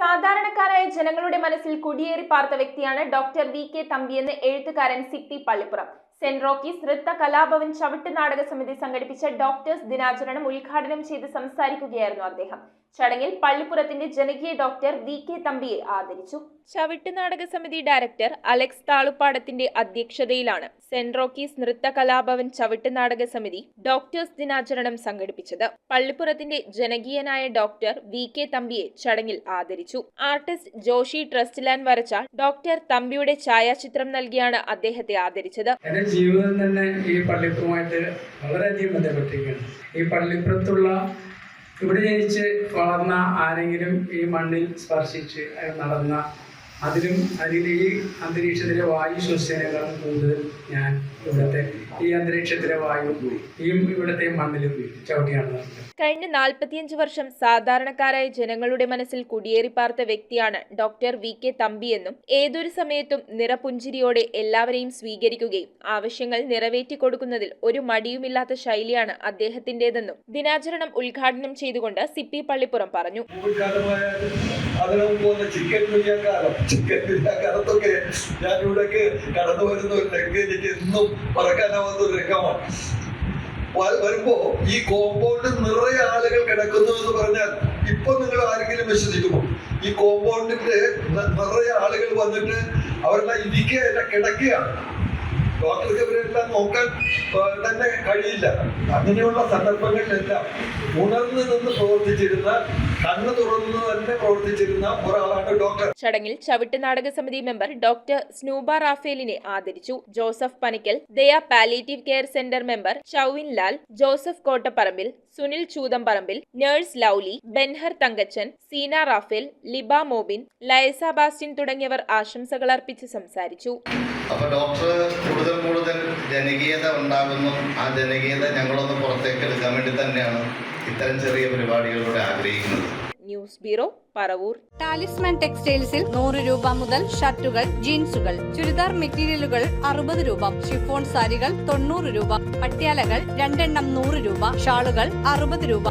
സാധാരണക്കാരായ ജനങ്ങളുടെ മനസ്സിൽ കുടിയേറി പാർത്ത വ്യക്തിയാണ് ഡോക്ടർ വി.കെ. തമ്പിയെന്ന് എഴുത്തുകാരൻ സിപ്പി പള്ളിപ്പുറം. സെന്റ് റോക്കീസ് നൃത്ത കലാഭവൻ ചവിട്ട് നാടക സമിതി സംഘടിപ്പിച്ച ഡോക്ടേഴ്സ് ദിനാചരണം ഉദ്ഘാടനം ചെയ്ത് സംസാരിക്കുകയായിരുന്നു അദ്ദേഹം. ചടങ്ങിൽ പള്ളിപ്പുറത്തിന്റെ ജനകീയ ഡോക്ടർ വി.കെ. തമ്പിയെ ആദരിച്ചു. ചവിട്ട് നാടക സമിതി ഡയറക്ടർ അലക്സ് താളുപ്പാടത്തിന്റെ അധ്യക്ഷതയിലാണ് സെന്റ് റോക്കീസ് നൃത്ത കലാഭവൻ ചവിട്ട് നാടക സമിതി ഡോക്ടേഴ്സ് ദിനാചരണം സംഘടിപ്പിച്ചത്. പള്ളിപ്പുറത്തിന്റെ ജനകീയനായ ഡോക്ടർ വി.കെ. തമ്പിയെ ചടങ്ങിൽ ആദരിച്ചു. ആർട്ടിസ്റ്റ് ജോഷി ട്രസ്റ്റ് ലാൻഡ് വരച്ച ഡോക്ടർ തമ്പിയുടെ ഛായാചിത്രം നൽകിയാണ് അദ്ദേഹത്തെ ആദരിച്ചത്. എന്റെ ജീവിതം തന്നെ ഈ പള്ളിപ്പുറമായിട്ട് വളരെയധികം ബന്ധപ്പെട്ടിരിക്കുകയാണ്. ഈ പള്ളിപ്പുറത്തുള്ള ഇവിടെ ജനിച്ച് വളർന്ന ആരെങ്കിലും ഈ മണ്ണിൽ സ്പർശിച്ച് നടന്ന അതിലും ഈ അന്തരീക്ഷത്തിലെ വായു ശ്വസനേക്കാളും കൂടുതൽ ഞാൻ ഇവിടുത്തെ ഈ അന്തരീക്ഷത്തിലെ വായു ഇവിടുത്തെ മണ്ണിലും ചവിട്ടിയാണ്. കഴിഞ്ഞ 45 വർഷം സാധാരണക്കാരായ ജനങ്ങളുടെ മനസ്സിൽ കുടിയേറി പാർത്ത വ്യക്തിയാണ് ഡോക്ടർ വി.കെ. തമ്പിയെന്നും ഏതൊരു സമയത്തും നിറപുഞ്ചിരിയോടെ എല്ലാവരെയും സ്വീകരിക്കുകയും ആവശ്യങ്ങൾ നിറവേറ്റിക്കൊടുക്കുന്നതിൽ ഒരു മടിയുമില്ലാത്ത ശൈലിയാണ് അദ്ദേഹത്തിന്റേതെന്നും ദിനാചരണം ഉദ്ഘാടനം ചെയ്തുകൊണ്ട് സിപ്പി പള്ളിപ്പുറം പറഞ്ഞു. ഞാൻ ഇവിടേക്ക് കടന്നു വരുന്ന ഒരു രംഗം എനിക്ക് എന്നും മറക്കാനാവാത്ത ഒരു രംഗമാണ്. വരുമ്പോ ഈ കോമ്പൗണ്ട് നിറയെ ആളുകൾ കിടക്കുന്നു എന്ന് പറഞ്ഞാൽ ഇപ്പൊ നിങ്ങൾ ആരെങ്കിലും വിശ്വസിക്കുമോ? ഈ കോമ്പൗണ്ടിന്റെ നിറയെ ആളുകൾ വന്നിട്ട് അവരെല്ലാം ഇരിക്കുകയല്ല, കിടക്കുകയാണ്. ഡോക്ടർക്ക് ഇവരെല്ലാം നോക്കാൻ തന്നെ കഴിയില്ല. അങ്ങനെയുള്ള സന്ദർഭങ്ങളിലെല്ലാം ഉണർന്നു നിന്ന് പ്രവർത്തിച്ചിരുന്ന, കണ്ണു തുറന്നു തന്നെ പ്രവർത്തിച്ചിരുന്ന ഒരാളാണ് ഡോക്ടർ. ചടങ്ങിൽ ചവിട്ട് നാടക സമിതി മെമ്പർ ഡോക്ടർ സ്നൂബ റാഫേലിനെ ആദരിച്ചു. Joseph Panikkal, Daya palliative care centre member Chauvin Lal, Joseph Kottaparambil, Sunil Choothamparambil, nurse Lovely, Benhur Thankachan, Seena Raphael, Liba Mobin, Layasa Bastin തുടങ്ങിയവർ ആശംസകൾ അർപ്പിച്ച് സംസാരിച്ചു. അപ്പോൾ ഡോക്ടർ കൂടുതൽ ജനകീയത ഉണ്ടാകുന്നു. ആ ജനകീയത ഞങ്ങളൊന്ന് പുറത്തേക്ക് എടുക്കാൻ വേണ്ടി തന്നെയാണ് ഇത്തരം ചെറിയ പരിപാടികളിലൂടെ ആഗ്രഹിക്കുന്നത്. News bureau, Paravur. ടാലിസ്മാൻ ടെക്സ്റ്റൈൽസിൽ 100 രൂപ മുതൽ ഷർട്ടുകൾ, ജീൻസുകൾ, ചുരിദാർ മെറ്റീരിയലുകൾ 60 രൂപ, ഷിഫോൺ സാരികൾ 90 രൂപ, പട്യാലകൾ 2 എണ്ണം 100 രൂപ, ഷാളുകൾ 60 രൂപ.